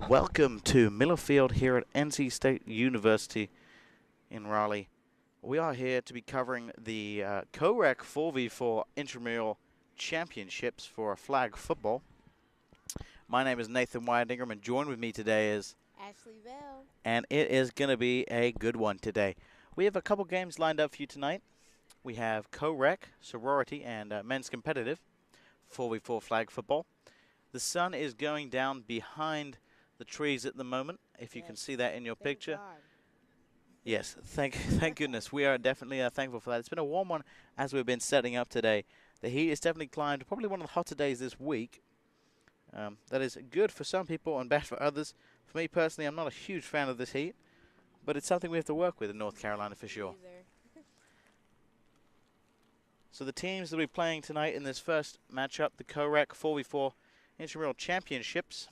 Welcome to Miller Field here at NC State University in Raleigh. We are here to be covering the co-rec 4v4 intramural championships for flag football. My name is Nathan Wyatt Ingram, and joined with me today is Ashley Bell. And it is going to be a good one today. We have a couple games lined up for you tonight. We have co-rec, sorority, and men's competitive 4v4 flag football. The sun is going down behind the trees at the moment, if you can see that in your picture. God. Yes, thank goodness. We are definitely thankful for that. It's been a warm one as we've been setting up today. The heat has definitely climbed, probably one of the hotter days this week. That is good for some people and bad for others. For me personally, I'm not a huge fan of this heat, but it's something we have to work with in North Carolina for sure. So the teams that will be playing tonight in this first matchup, the co-rec 4v4 intramural championships.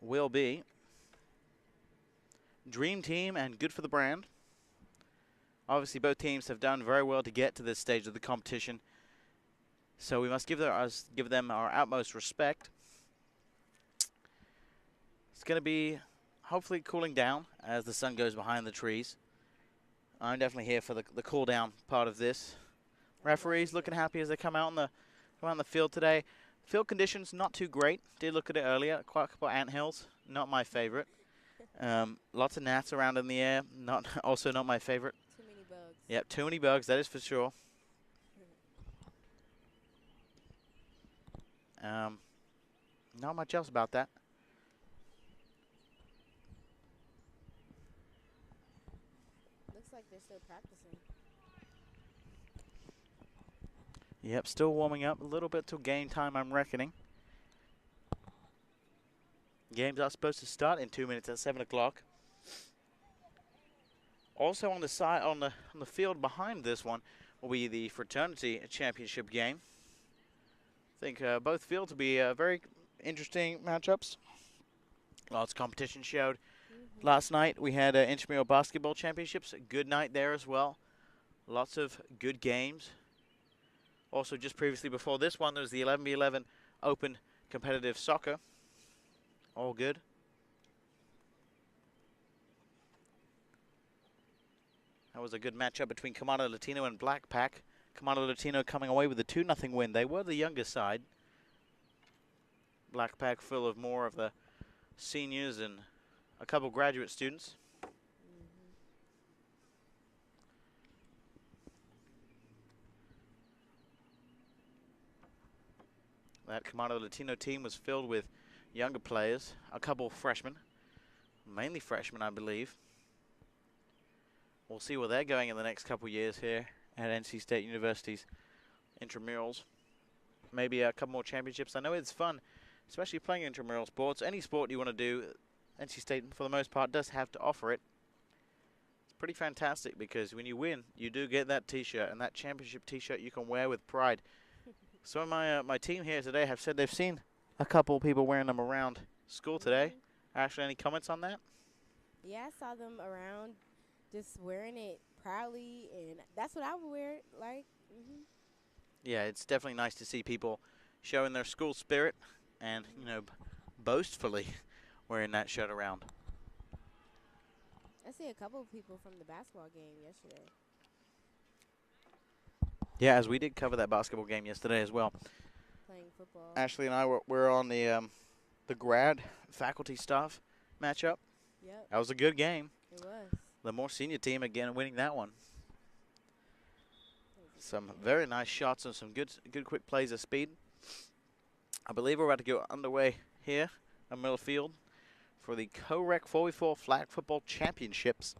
Will be Dream Team and Good for the Brand. Obviously, both teams have done very well to get to this stage of the competition, so we must give them our utmost respect. It's going to be hopefully cooling down as the sun goes behind the trees. I'm definitely here for the cool down part of this. Referees looking happy as they come out on the field today. Field conditions not too great. Did look at it earlier. Quite a couple of anthills. Not my favorite. Lots of gnats around in the air. Also not my favorite. Too many bugs. Yep, too many bugs. That is for sure. Not much else about that. Looks like they're still practicing. Yep, still warming up a little bit till game time, I'm reckoning. Games are supposed to start in 2 minutes at 7 o'clock. Also on the side, on the field behind this one, will be the fraternity championship game. I think both fields will be very interesting matchups. Lots of competition showed. Last night we had intramural basketball championships. A good night there as well. Lots of good games. Also, just previously before this one, there was the 11v11 open competitive soccer. All good. That was a good matchup between Comando Latino and Black Pack. Comando Latino coming away with a 2-0 win. They were the younger side. Black Pack full of more of the seniors and a couple graduate students. That Comando Latino team was filled with younger players, a couple freshmen, mainly freshmen, I believe. We'll see where they're going in the next couple years here at NC State University's intramurals. Maybe a couple more championships. I know it's fun, especially playing intramural sports. Any sport you want to do, NC State, for the most part, does have to offer it. It's pretty fantastic because when you win, you do get that T-shirt, and that championship T-shirt you can wear with pride. Some of my team here today have said they've seen a couple people wearing them around school today. Ashley, any comments on that? Yeah, I saw them around just wearing it proudly, and that's what I would wear it like. Yeah, it's definitely nice to see people showing their school spirit and, boastfully wearing that shirt around. I see a couple of people from the basketball game yesterday. Yeah, as we did cover that basketball game yesterday as well. Playing football. Ashley and I were on the grad faculty staff matchup. Yep. That was a good game. It was. The more senior team again winning that one. Some very nice shots and some good quick plays of speed. I believe we're about to go underway here at Miller Field for the co-rec 4v4 flag football championships.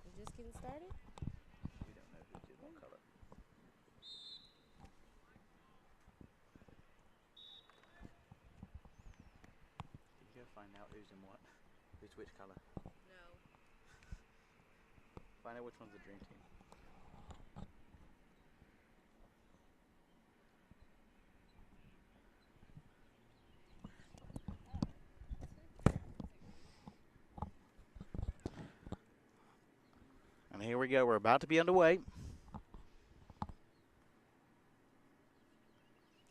We're just getting started. We don't know who did what color. Did you go find out who's in what? Who's which color? No. Find out which one's the dream team. we go. We're about to be underway.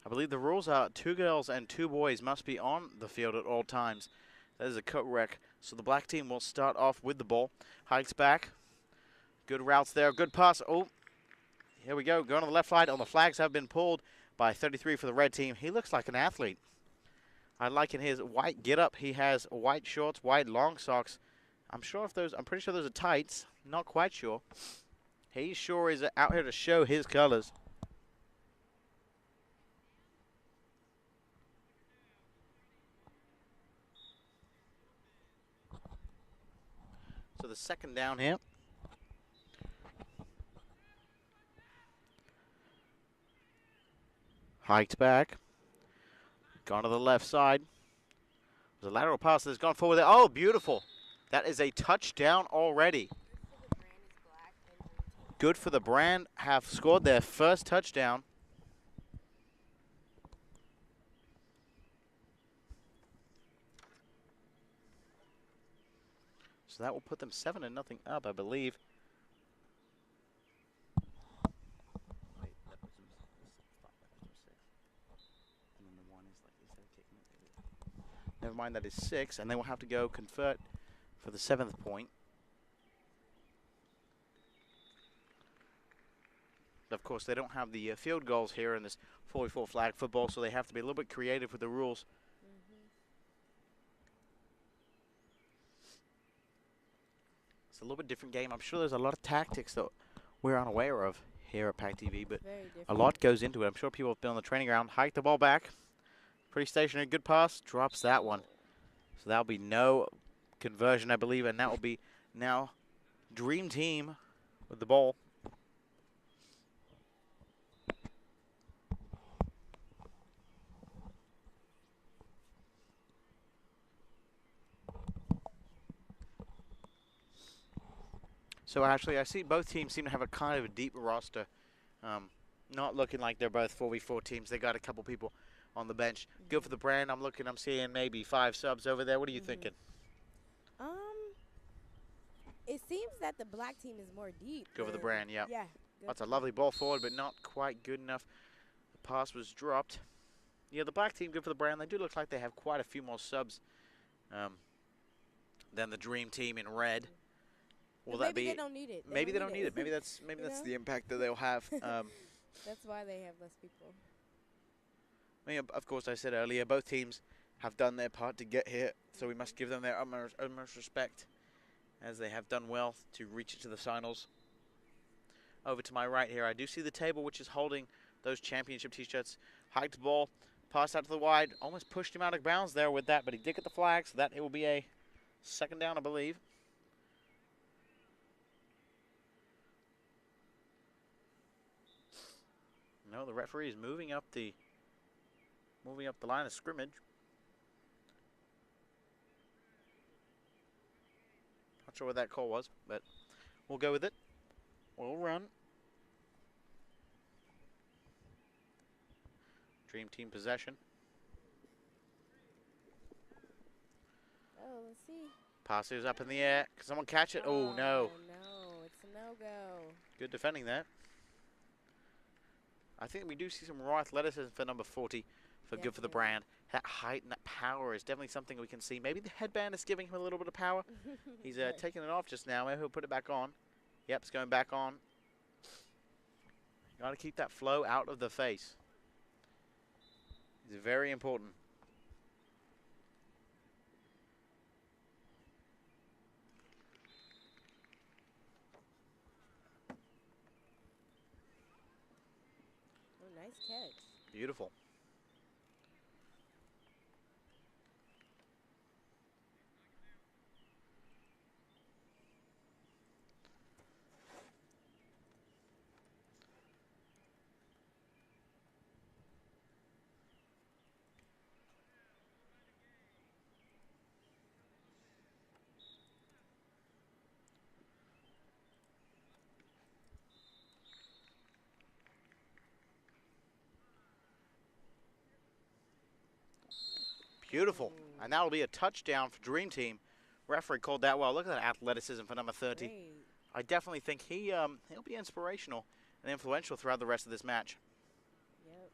I believe the rules are 2 girls and 2 boys must be on the field at all times. That is a correct. So the black team will start off with the ball. Hikes back. Good routes there. Good pass. Oh, here we go. Going to the left side. Oh, the flags have been pulled by 33 for the red team. He looks like an athlete. I like in his white get-up. He has white shorts, white long socks. I'm pretty sure those are tights. Not quite sure. He sure is out here to show his colors. So the second down here. Hiked back. Gone to the left side. There's a lateral pass that's gone forward there. Oh, beautiful. That is a touchdown already. Good for the brand. Have scored their first touchdown. So that will put them 7-0 up, I believe. Wait, that puts them 6. And then the one is like, instead of kicking it, never mind, that is 6, and they will have to go convert for the 7th point. Of course, they don't have the field goals here in this 44 flag football, so they have to be a little bit creative with the rules. It's a little bit different game. I'm sure there's a lot of tactics that we're unaware of here at PackTV, but a lot goes into it. I'm sure people have been on the training ground. Hike the ball back. Pretty stationary. Good pass. Drops that one. So that'll be no conversion, I believe, and that will be now Dream Team with the ball. So actually, I see both teams seem to have a kind of a deep roster. Not looking like they're both 4v4 teams. They got a couple people on the bench. Good for the brand. I'm seeing maybe 5 subs over there. What are you thinking? It seems that the black team is more deep. Go for the brand, yeah. Yeah. That's a lovely ball forward, but not quite good enough. The pass was dropped. Yeah, the black team, good for the brand. They do look like they have quite a few more subs than the Dream Team in red. Will that be? Maybe they don't need it. Maybe they don't need it. Maybe that's the impact that they'll have. That's why they have less people. I mean, of course, I said earlier, both teams have done their part to get here, so we must give them their utmost respect, as they have done well to reach it to the finals. Over to my right here, I do see the table, which is holding those championship T-shirts. Hiked the ball, passed out to the wide, almost pushed him out of bounds there with that, but he did get the flag, so that it will be a second down, I believe. No, the referee is moving up the line of scrimmage. Not sure what that call was, but we'll go with it. We'll run. Dream Team possession. Oh, let's see. Pass is up in the air. Can someone catch it? Oh, no. No, it's a no-go. Good defending there. I think we do see some raw athleticism for number 40 for good for the brand. That height and that power is definitely something we can see. Maybe the headband is giving him a little bit of power. He's taking it off just now. Maybe he'll put it back on. Yep, it's going back on. Got to keep that flow out of the face. It's very important. Nice catch. Beautiful. Beautiful. And that will be a touchdown for Dream Team. Referee called that well. Look at that athleticism for number 30. Great. I definitely think he'll be inspirational and influential throughout the rest of this match. Yep.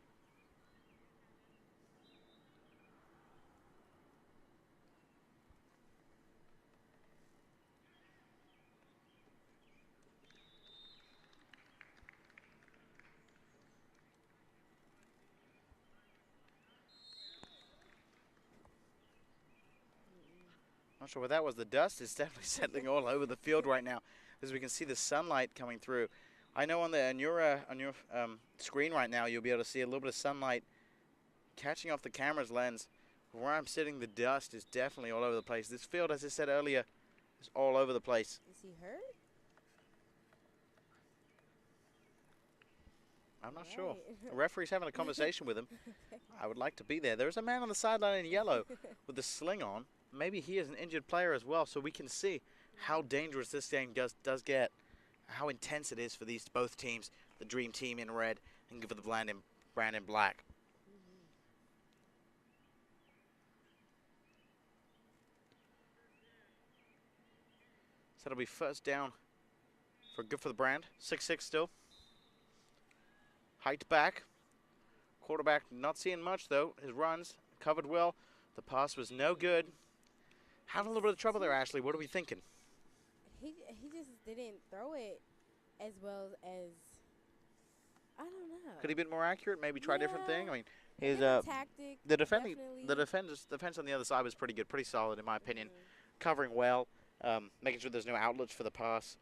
Not sure what that was. The dust is definitely settling all over the field right now, as we can see the sunlight coming through. I know on your screen right now, you'll be able to see a little bit of sunlight catching off the camera's lens. Where I'm sitting, the dust is definitely all over the place. This field, as I said earlier, is all over the place. Is he hurt? I'm not sure. The referee's having a conversation with him. I would like to be there. There's a man on the sideline in yellow with the sling on. Maybe he is an injured player as well, so we can see how dangerous this game does get, how intense it is for these both teams, the Dream Team in red and for the brand in black. So it'll be first down for good for the brand. 6-6 still. Hiked back. Quarterback not seeing much though. His runs covered well. The pass was no good. Having a little bit of trouble there, Ashley. What are we thinking? He just didn't throw it as well as, I don't know. Could he be more accurate? Maybe try a different thing. I mean, his tactic. the defense on the other side was pretty good, pretty solid in my opinion, covering well, making sure there's no outlets for the pass.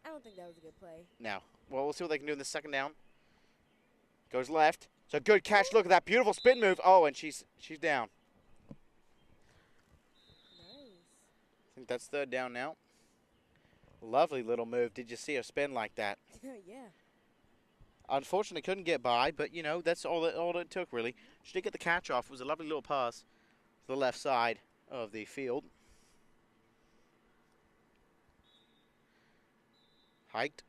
I don't think that was a good play. Now, well, we'll see what they can do in the second down. Goes left. It's a good catch. Look at that beautiful spin move. Oh, and she's down. I think that's third down now. Lovely little move. Did you see her spin like that? Yeah. Unfortunately, couldn't get by, but, you know, that's all it took, really. She did get the catch off. It was a lovely little pass to the left side of the field. Hiked.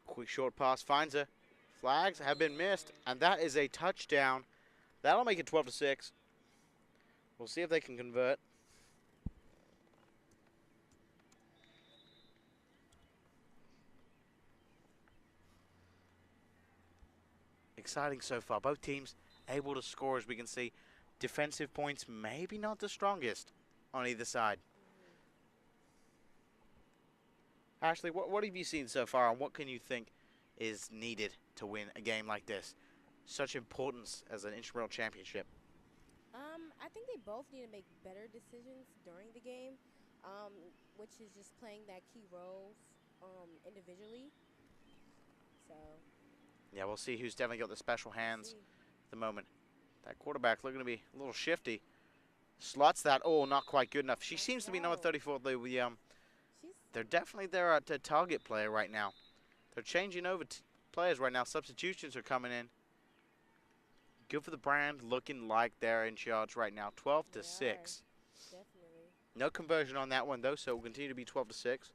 Quick short pass finds her. Flags have been missed, and that is a touchdown. That'll make it 12-6. We'll see if they can convert. Exciting so far. Both teams able to score, as we can see. Defensive points maybe not the strongest on either side. Ashley, what have you seen so far, and what can you think is needed to win a game like this? Such importance as an intramural championship. I think they both need to make better decisions during the game, which is just playing that key role individually. So. Yeah, we'll see who's definitely got the special hands at the moment. That quarterback looking to be a little shifty. Slots that. Oh, not quite good enough. She seems to be number 34. They're definitely their target player right now. They're changing over players right now. Substitutions are coming in. Good for the brand. Looking like they're in charge right now. 12-6. Definitely. No conversion on that one though, so we'll continue to be 12-6.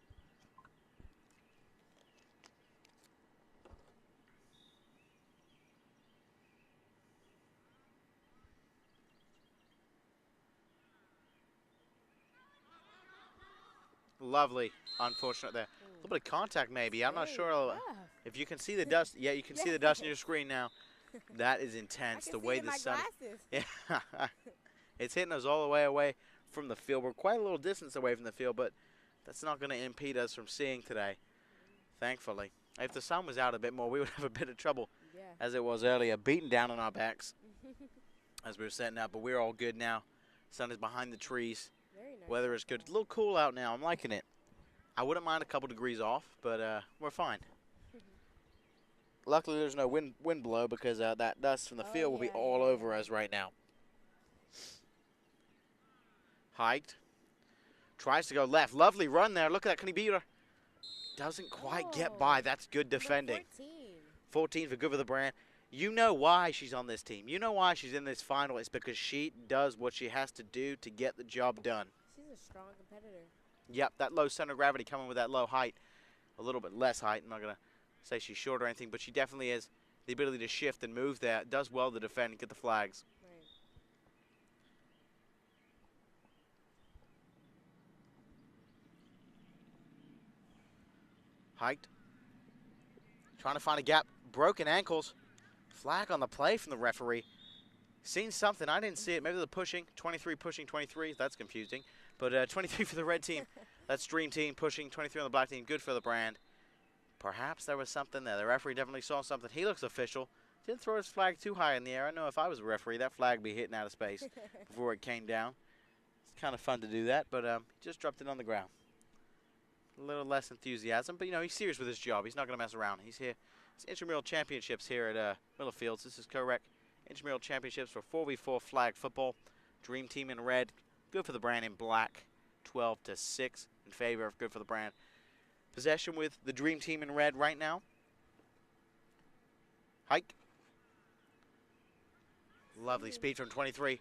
Lovely. Unfortunate there. A little bit of contact maybe. I'm not sure if you can see the dust. Yeah, you can see the dust on your screen now. That is intense. I can the way see it in the my sun. glasses. Yeah. It's hitting us all the way away from the field. We're quite a little distance away from the field, but that's not going to impede us from seeing today, thankfully. If the sun was out a bit more, we would have a bit of trouble, as it was earlier, beating down on our backs as we were setting up, but we're all good now. Sun is behind the trees. Very nice. Weather is good. It's a little cool out now. I'm liking it. I wouldn't mind a couple degrees off, but we're fine. Luckily, there's no wind blow because that dust from the field will be all over us right now. Hiked. Tries to go left. Lovely run there. Look at that. Can he beat her? Doesn't quite get by. That's good defending. 14 for good for the brand. You know why she's on this team. You know why she's in this final. It's because she does what she has to do to get the job done. She's a strong competitor. Yep, that low center of gravity coming with that low height. A little bit less height. I'm not going to say she's short or anything, but she definitely has the ability to shift and move there. Does well to defend and get the flags. Right. Hiked. Trying to find a gap. Broken ankles. Flag on the play from the referee. Seen something. I didn't see it. Maybe they're pushing. 23 pushing 23. That's confusing. But 23 for the red team. That's Dream Team pushing. 23 on the black team. Good for the brand. Perhaps there was something there. The referee definitely saw something. He looks official. Didn't throw his flag too high in the air. I know if I was a referee, that flag would be hitting out of space before it came down. It's kind of fun to do that, but he just dropped it on the ground. A little less enthusiasm, but, you know, he's serious with his job. He's not going to mess around. He's here. It's intramural championships here at Middlefields. This is correct. Intramural championships for 4v4 flag football. Dream Team in red. Good for the brand in black. 12-6 in favor of Good for the brand. Possession with the Dream Team in red right now. Hike. Lovely speed from 23.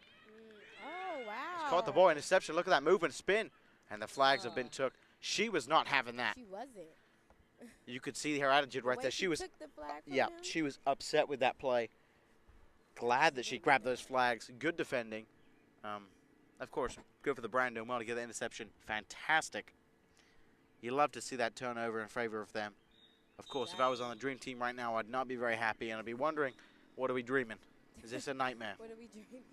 Oh, wow. He's caught the ball. Interception. Look at that movement, spin. And the flags have been took. She was not having that. She wasn't. You could see her attitude right there. She was, took the flag from yeah, him? she was upset with that play. Glad that she grabbed those flags. Good defending. Of course, good for the brand doing well to get the interception. Fantastic. You love to see that turnover in favor of them. Of course, if I was on the Dream Team right now, I'd not be very happy, and I'd be wondering, what are we dreaming? Is this a nightmare? What are we dreaming?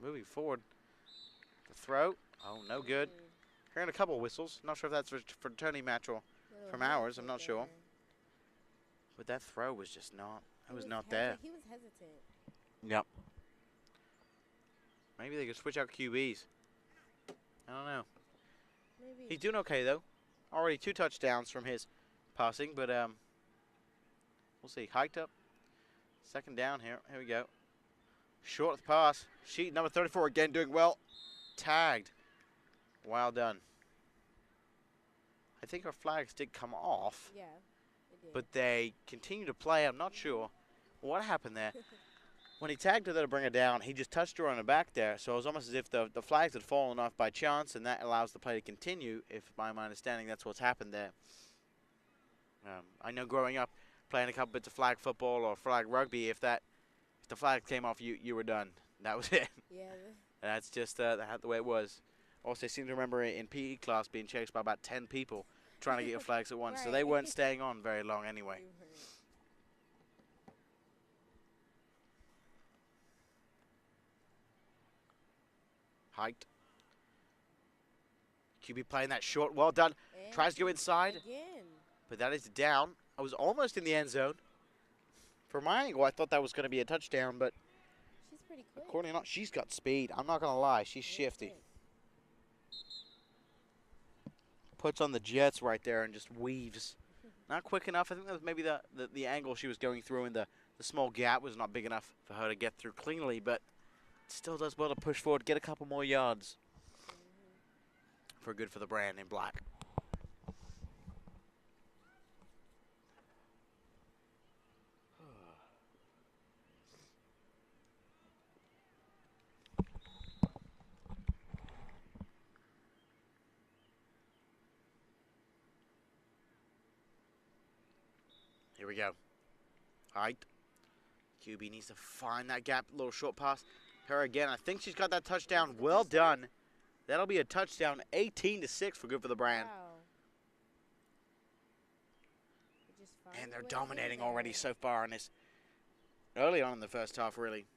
Moving forward. The throw. Oh, no good. Hearing a couple whistles. Not sure if that's for fraternity match or from ours. I'm not sure. But that throw was just not. It was not there. He was hesitant. Yep. Maybe they could switch out QBs. I don't know. Maybe. He's doing okay, though. Already 2 touchdowns from his passing, but we'll see. Hiked up. Second down here. Here we go. Short pass. Sheet number 34 again doing well. Tagged. Well done. I think our flags did come off. Yeah, it did. But they continue to play. I'm not sure what happened there. When he tagged her there to bring her down, he just touched her on the back there. So it was almost as if the flags had fallen off by chance, and that allows the play to continue, if by my understanding that's what's happened there. I know growing up, playing a couple bits of flag football or flag rugby, if the flag came off, you were done. That was it. Yeah. That's just the way it was. Also, I seem to remember in PE class being chased by about 10 people trying to get your flags at once. Right. So they weren't staying on very long anyway. Hiked. QB playing that short. Well done. And Tries to go inside. again. But that is down. I was almost in the end zone. From my angle, I thought that was going to be a touchdown, but She's pretty quick. according to not, she's got speed. I'm not going to lie. She's shifty. Puts on the jets right there and just weaves. Not quick enough. I think that was maybe the angle she was going through, and the small gap was not big enough for her to get through cleanly, but still does well to push forward, get a couple more yards for good for the brand in black. Here we go. Height. QB needs to find that gap. Little short pass. Her again. I think she's got that touchdown. Well done. That'll be a touchdown. 18-6 for good for the brand. Wow. And they're dominating already so far in this. Early on in the first half, really.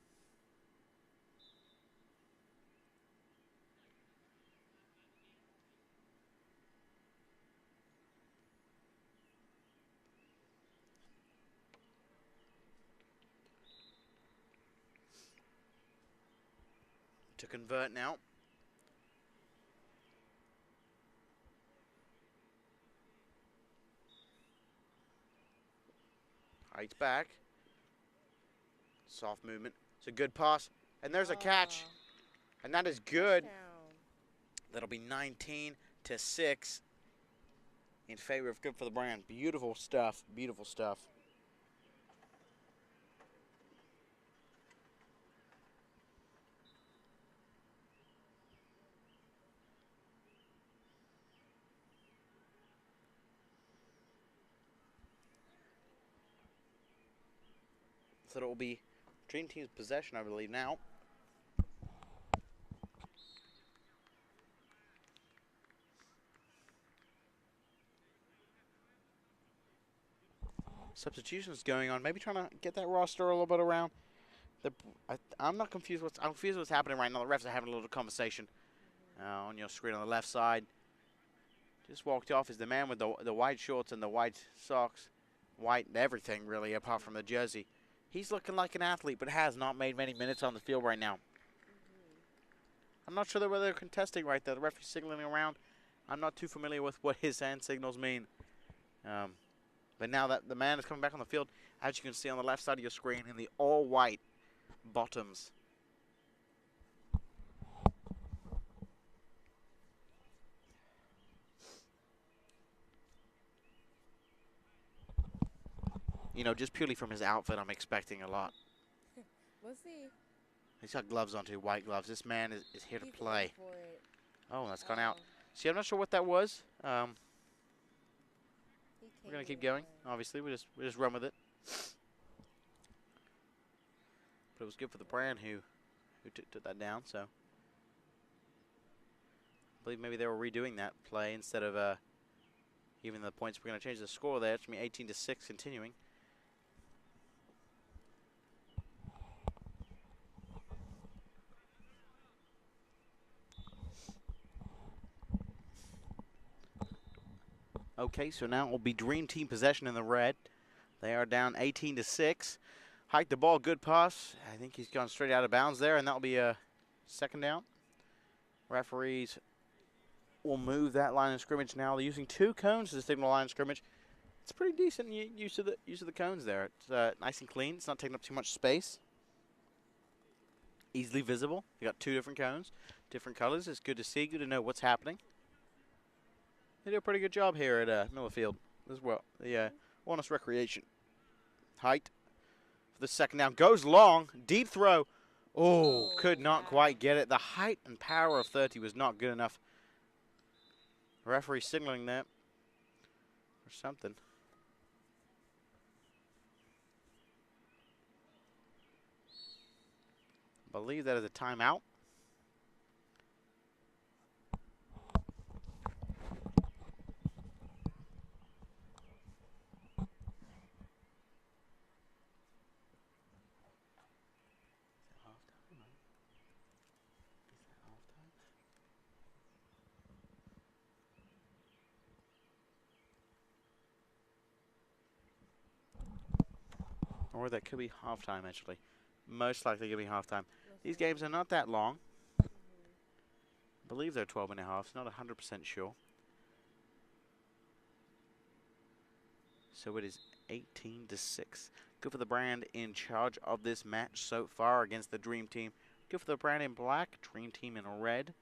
To convert now. Heights back. Soft movement. It's a good pass. And there's a catch. And that is good. Touchdown. That'll be 19-6 in favor of good for the brand. Beautiful stuff. Beautiful stuff. So it will be Dream Team's possession, I believe, now. Substitutions going on. Maybe trying to get that roster a little bit around. I'm not confused. I'm confused what's happening right now. The refs are having a little conversation on your screen on the left side. Just walked off is the man with the white shorts and the white socks. White and everything, really, apart from the jersey. He's looking like an athlete, but has not made many minutes on the field right now. I'm not sure whether they're contesting right there. The referee's signaling around. I'm not too familiar with what his hand signals mean. But now that the man is coming back on the field, as you can see on the left side of your screen, in the all-white bottoms. You know, just purely from his outfit, I'm expecting a lot. We'll see. He's got gloves on too, white gloves. This man is here to play. For it. Oh, that's gone out. See, I'm not sure what that was. We're gonna keep going. Obviously, we just run with it. But it was good for the brand who took that down. So I believe maybe they were redoing that play instead of even the points. We're gonna change the score there. It's gonna be 18-6, continuing. Okay, so now it will be Dream Team possession in the red. They are down 18-6. Hiked the ball, good pass. I think he's gone straight out of bounds there, and that'll be a second down. Referees will move that line of scrimmage now. They're using 2 cones to signal line of scrimmage. It's pretty decent use of the cones there. It's nice and clean. It's not taking up too much space. Easily visible. You got 2 different cones, different colors. It's good to see. Good to know what's happening. They do a pretty good job here at Millerfield as well. The Honest Recreation. Height for the second down. Goes long. Deep throw. Oh, could not quite get it. The height and power of 30 was not good enough. Referee signaling that or something. I believe that is a timeout. Or that could be halftime, actually. Most likely could be halftime. These games are not that long. I believe they're 12 and a half. Not 100% sure. So it is 18-6. Good for the brand in charge of this match so far against the Dream Team. Good for the brand in black, Dream Team in red.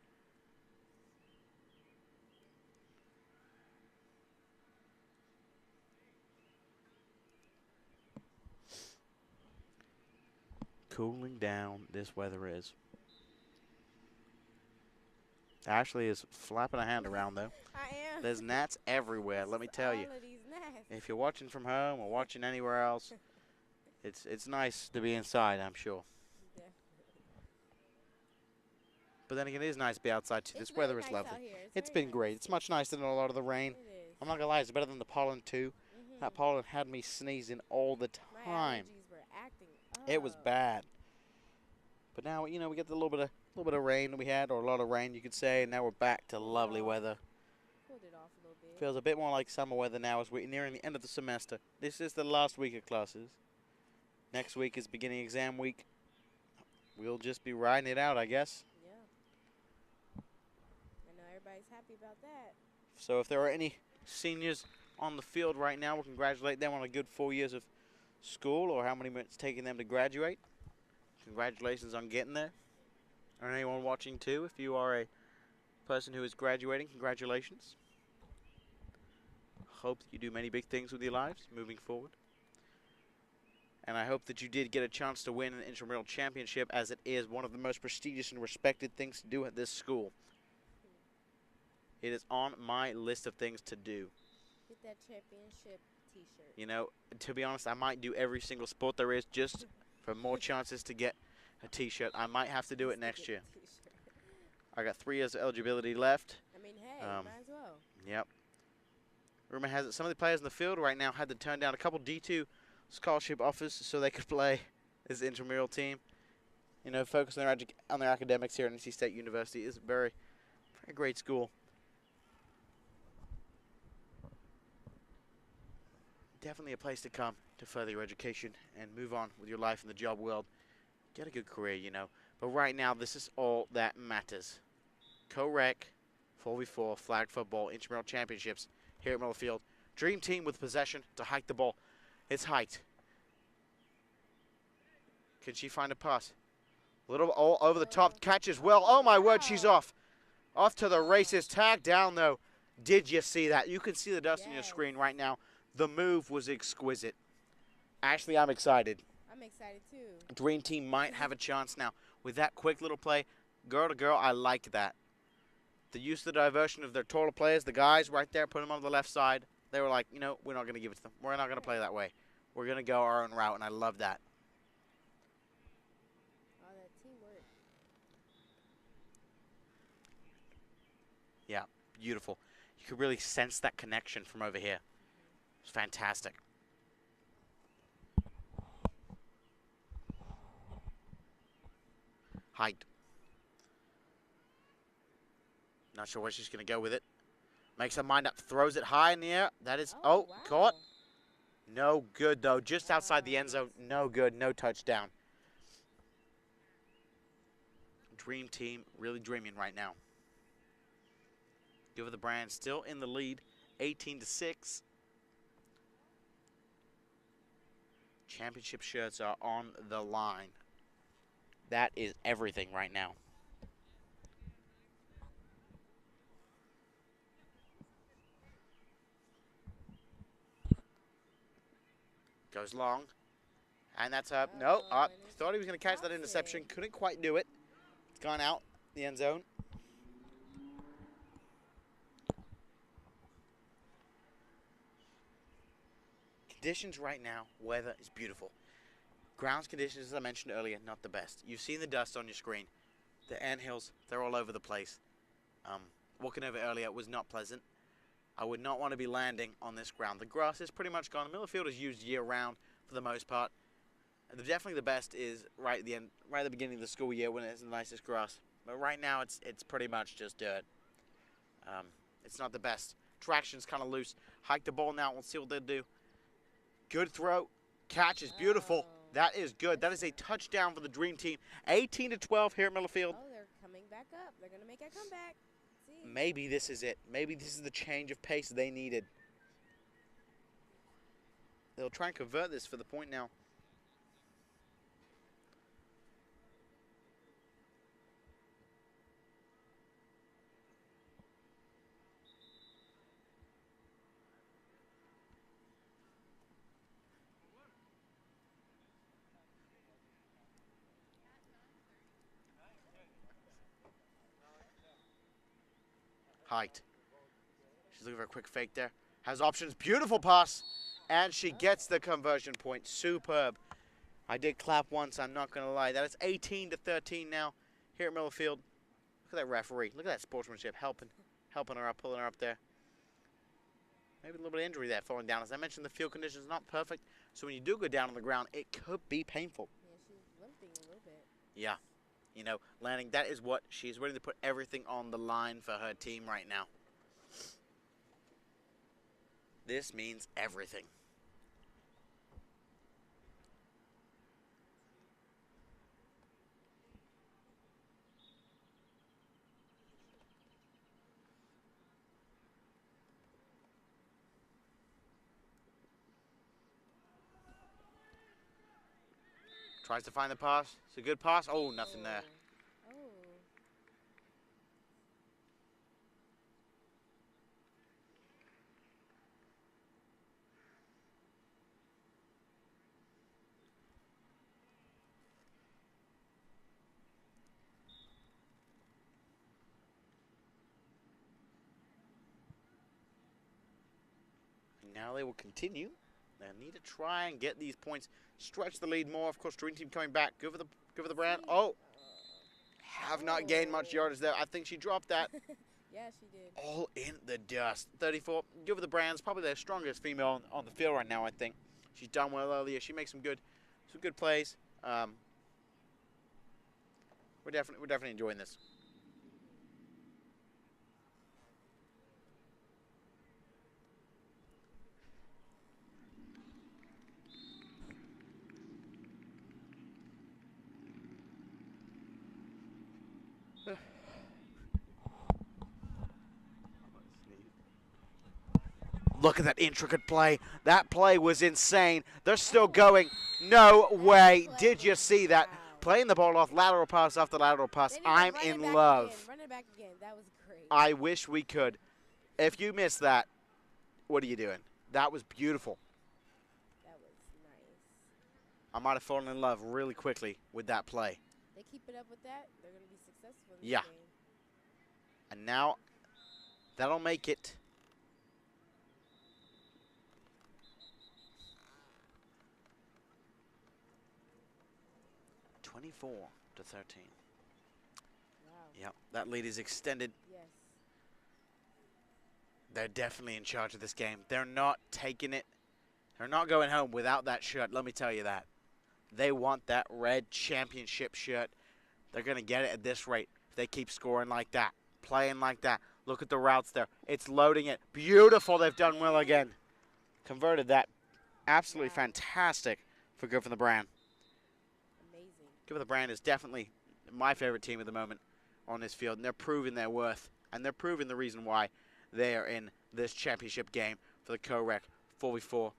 Cooling down, this weather is. Ashley is flapping a hand around, though. I am. There's gnats everywhere, let me tell you. If you're watching from home or watching anywhere else, it's nice to be inside, I'm sure. Definitely. But then again, it is nice to be outside, too. This weather is lovely. It's been great. It's much nicer than a lot of the rain. It is. I'm not going to lie, it's better than the pollen, too. That pollen had me sneezing all the time. My allergies were acting up. It was bad. But now, you know, we get the little bit of rain that we had, or a lot of rain, you could say, and now we're back to lovely weather. Cooled it off a little bit. Feels a bit more like summer weather now as we're nearing the end of the semester. This is the last week of classes. Next week is beginning exam week. We'll just be riding it out, I guess. Yeah. I know everybody's happy about that. So if there are any seniors on the field right now, we'll congratulate them on a good 4 years of school, or how many minutes it's taking them to graduate. Congratulations on getting there. Or anyone watching too, if you are a person who is graduating, congratulations. Hope that you do many big things with your lives moving forward. And I hope that you did get a chance to win an intramural championship, as it is one of the most prestigious and respected things to do at this school. It is on my list of things to do. Get that championship t-shirt. You know, to be honest, I might do every single sport there is just for more chances to get a T-shirt. I might have to do it next year. I got 3 years of eligibility left. I mean, hey, might as well. Yep. Rumor has it some of the players in the field right now had to turn down a couple D2 scholarship offers so they could play as intramural team. You know, focus on their academics here at NC State University. Is very great school. Definitely a place to come to further your education and move on with your life in the job world. Get a good career, you know. But right now, this is all that matters. Co-rec, 4v4, flag football, intramural championships here at Miller Field. Dream team with possession to hike the ball. It's hiked. Can she find a pass? A little all over the top. Catches well. Oh, my word, she's off. Off to the races. Tag down, though. Did you see that? You can see the dust on your screen right now. The move was exquisite. Ashley, I'm excited. I'm excited, too. Dream team might have a chance now. With that quick little play, girl to girl, I like that. The use of the diversion of their total players, the guys right there, put them on the left side. They were like, you know, we're not going to give it to them. We're not going to play that way. We're going to go our own route, and I love that. Oh, that teamwork. Yeah, beautiful. You could really sense that connection from over here. It's fantastic. Hiked. Not sure where she's going to go with it. Makes her mind up, throws it high in the air. That is, wow. Caught. No good, though. Just outside the end zone. No good, no touchdown. Dream team really dreaming right now. Give her the brand still in the lead, 18-6. Championship shirts are on the line. That is everything right now. Goes long. And that's up. No, up. Thought he was going to catch that interception. Couldn't quite do it. It's gone out the end zone. Conditions right now, weather is beautiful. Grounds conditions, as I mentioned earlier, not the best. You've seen the dust on your screen. The anthills, they're all over the place. Walking over earlier was not pleasant. I would not want to be landing on this ground. The grass is pretty much gone. Miller Field is used year-round for the most part. And definitely the best is right at the end, right at the beginning of the school year when it's the nicest grass. But right now it's pretty much just dirt. It's not the best. Traction's kind of loose. Hike the ball now. We'll see what they'll do. Good throw. Catch is beautiful. That is good. That is a touchdown for the Dream Team. 18-12 here at Miller Field. Oh, they're coming back up. They're going to make a comeback. Maybe this is it. Maybe this is the change of pace they needed. They'll try and convert this for the point now. Hiked. She's looking for a quick fake there. Has options. Beautiful pass. And she gets the conversion point. Superb. I did clap once, I'm not going to lie. That is 18-13 now here at Miller Field. Look at that referee. Look at that sportsmanship helping her up, pulling her up there. Maybe a little bit of injury there falling down. As I mentioned, the field conditions not perfect. So when you do go down on the ground, it could be painful. Yeah, she's limping a little bit. Yeah. You know, landing, that is what she's ready to put everything on the line for her team right now. This means everything. Tries to find the pass. It's a good pass. Oh, nothing there. Oh. And now they will continue They need to try and get these points, stretch the lead more. Of course, Dream Team coming back. Go for the brand. Oh, have not gained much yardage there. I think she dropped that. Yeah, she did. All in the dust. 34. Give her the brands. Probably their strongest female on the field right now, I think. She's done well earlier. She makes some good plays. We're definitely enjoying this. Look at that intricate play. That play was insane. They're still going. No way. Did you see that? Wow. Playing the ball off, lateral pass after lateral pass. I'm in love. Run it back again. That was great. I wish we could. If you missed that, what are you doing? That was beautiful. That was nice. I might have fallen in love really quickly with that play. They keep it up with that, they're going to be successful in this Yeah. game. And now, that'll make it. (24-13). Wow. Yep, that lead is extended. Yes. They're definitely in charge of this game. They're not taking it. They're not going home without that shirt, let me tell you that. They want that red championship shirt. They're going to get it at this rate if they keep scoring like that, playing like that. Look at the routes there. It's loading it. Beautiful. They've done well again. Converted that. Absolutely fantastic for Good for the Brand. Amazing. Good for the Brand is definitely my favorite team at the moment on this field, and they're proving their worth, and they're proving the reason why they are in this championship game for the Co-Rec 4v4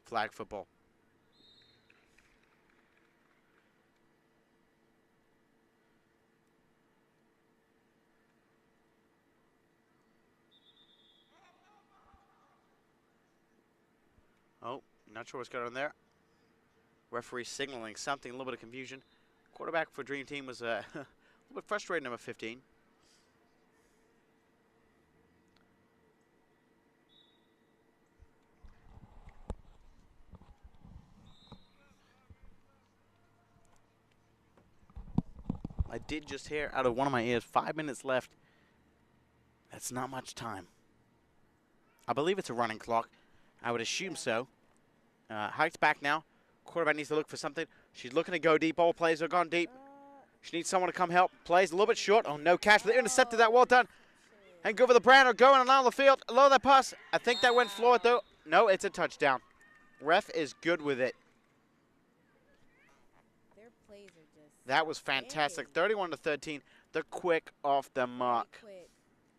flag football. Oh, not sure what's going on there. Referee signaling something, a little bit of confusion. Quarterback for Dream Team was a little bit frustrated, number 15. I did just hear out of one of my ears, 5 minutes left. That's not much time. I believe it's a running clock. I would assume so. Hike's back now. Quarterback needs to look for something. She's looking to go deep. All plays are gone deep. She needs someone to come help. Plays a little bit short. Oh, no catch. But they intercepted that. Well done. And Go for the Brand are going along the field. Low that pass. I think that went floored, though. No, it's a touchdown. Ref is good with it. Their plays are just That was fantastic. 31-13. They're quick off the mark. quick.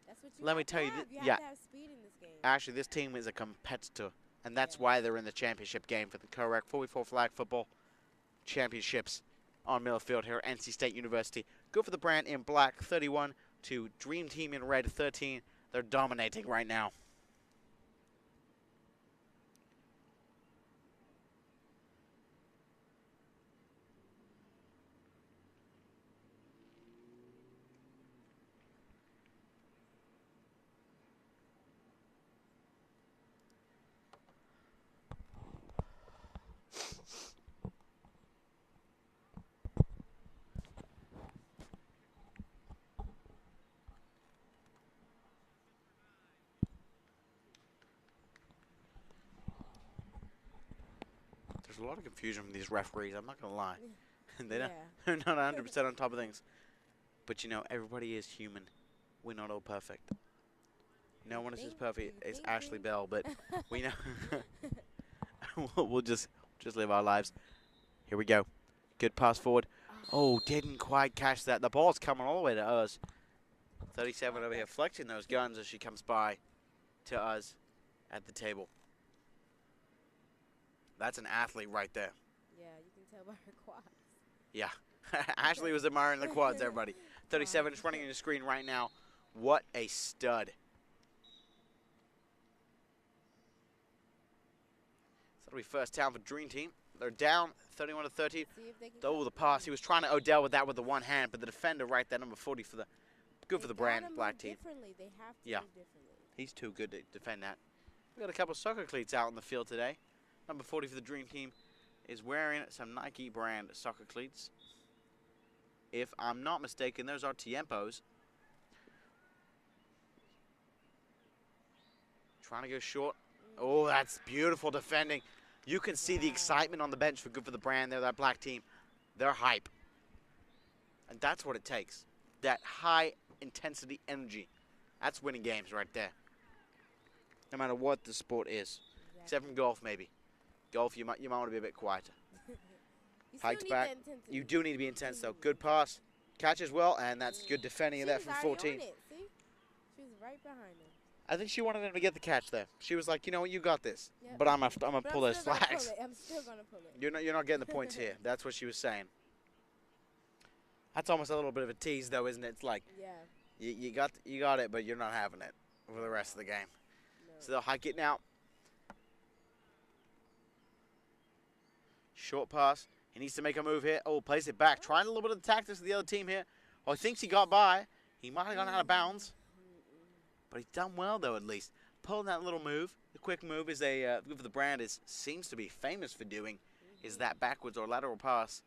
That's what you Let me have to tell you, have. You yeah. have to have speed in this game. Actually, this team is a competitor, and that's why they're in the championship game for the Co-Rec 4v4 flag football championships on Miller Field here at NC State University. Go for the Brand in black, 31 to Dream Team in red, 13. They're dominating right now. There's a lot of confusion from these referees, I'm not going to lie. They're not 100% on top of things. But, you know, everybody is human. We're not all perfect. No one is as perfect as Ashley Bell, but we know. we'll just live our lives. Here we go. Good pass forward. Oh, didn't quite catch that. The ball's coming all the way to us. 37 over here, flexing those guns as she comes by to us at the table. That's an athlete right there. Yeah, you can tell by her quads. Yeah. Ashley was admiring the quads, everybody. 37 is running on the screen right now. What a stud. So that'll be first down for Dream Team. They're down 31-13. Oh, the pass. He was trying to Odell with that with the one hand, but the defender right there, number 40 for the good for the Brand black team. They have to Yeah. move differently. He's too good to defend that. We got a couple soccer cleats out in the field today. Number 40 for the Dream Team is wearing some Nike brand soccer cleats. If I'm not mistaken, those are Tiempos. Trying to go short. Oh, that's beautiful defending. You can see the excitement on the bench for Good for the Brand. They're that black team. They're hype. And that's what it takes. That high intensity energy. That's winning games right there. No matter what the sport is. Exactly. Except from golf, maybe. Golf, you might want to be a bit quieter. Hiked back. You do need to be intense, though. Good pass. Catches well, and that's good defending of that from 14. On it. See? She was right behind him. I think she wanted him to get the catch there. She was like, you know what, you got this. Yep. But I'm gonna pull those flags. I'm still gonna pull it. You're not getting the points here. That's what she was saying. That's almost a little bit of a tease, though, isn't it? It's like, you got it, but you're not having it for the rest of the game. No. So they'll hike it now. Short pass. He needs to make a move here. Oh, plays it back. Trying a little bit of the tactics of the other team here. Oh, he thinks he got by. He might have gone out of bounds. But he's done well, though, at least. Pulling that little move. The quick move is Good for the Brand seems to be famous for doing, is that backwards or lateral pass.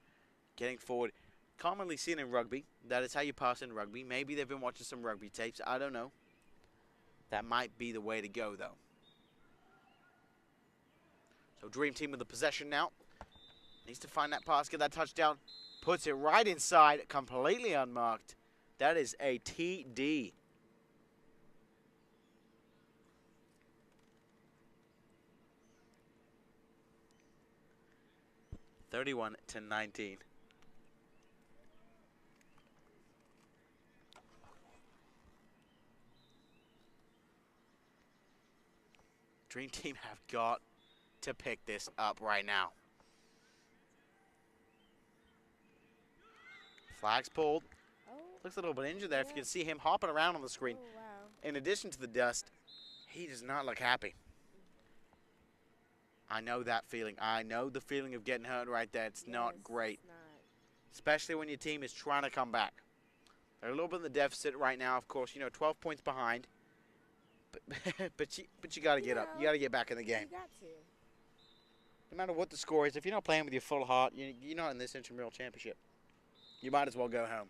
Getting forward. Commonly seen in rugby. That is how you pass in rugby. Maybe they've been watching some rugby tapes. I don't know. That might be the way to go, though. So Dream Team with the possession now. Needs to find that pass, get that touchdown. Puts it right inside, completely unmarked. That is a TD. (31-19). Dream Team have got to pick this up right now. Flags pulled. Oh. Looks a little bit injured there. If you can see him hopping around on the screen. Oh, wow. In addition to the dust, he does not look happy. I know that feeling. I know the feeling of getting hurt right there. It's not great. It's not. Especially when your team is trying to come back. They're a little bit in the deficit right now, of course. 12 points behind. But you got to get up. You got to get back in the game. You got to. No matter what the score is, if you're not playing with your full heart, you're not in this intramural championship. You might as well go home.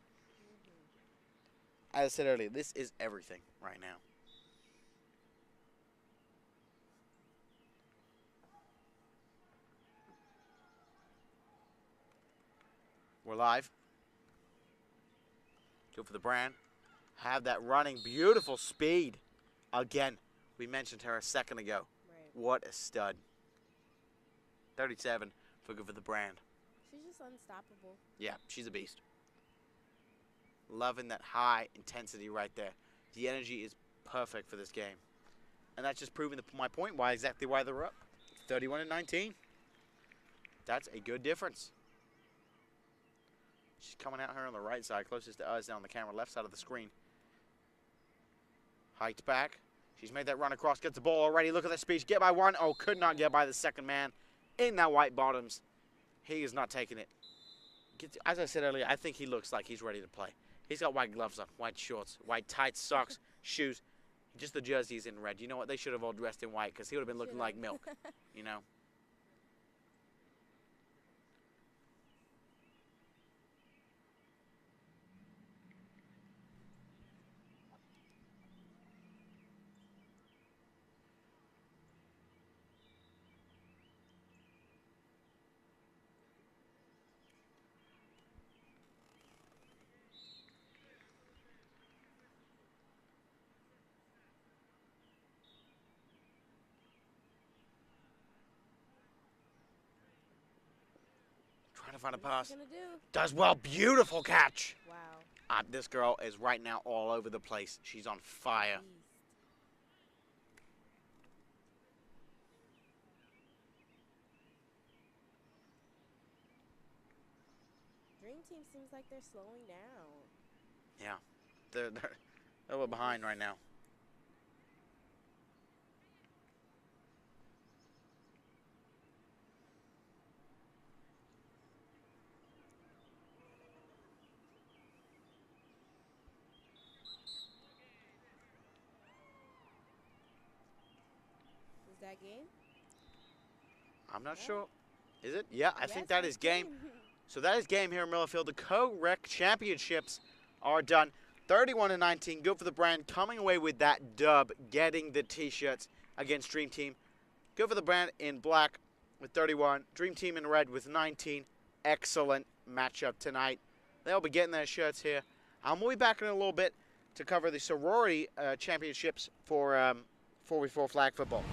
As I said earlier, this is everything right now. We're live. Go for the Brand. Have that running, beautiful speed. Again, we mentioned her a second ago. Right. What a stud. 37 for Good for the Brand. She's just unstoppable. Yeah, she's a beast. Loving that high intensity right there. The energy is perfect for this game. And that's just proving my point, exactly why they're up. 31-19. That's a good difference. She's coming out here on the right side, closest to us on the camera, left side of the screen. Hiked back. She's made that run across, gets the ball already. Look at that speed. Get by one. Oh, could not get by the second man in that white bottoms. He is not taking it. As I said earlier, I think he looks like he's ready to play. He's got white gloves on, white shorts, white tight socks, shoes. Just the jersey's in red. You know what? They should have all dressed in white because he would have been looking like milk, you know. Trying to find a pass. Does well. Beautiful catch. Wow. This girl is right now all over the place. She's on fire. Dream Team seems like they're slowing down. Yeah. They're a little behind right now. that game? I'm not Yeah. sure. Is it? Yeah, I Yes, think that it's is game. So that is game here in Millerfield. The Co-Rec Championships are done. 31-19. Good for the brand. Coming away with that dub. Getting the T-shirts against Dream Team. Good for the brand in black with 31. Dream Team in red with 19. Excellent matchup tonight. They'll be getting their shirts here. We'll be back in a little bit to cover the sorority championships for 4v4 flag football.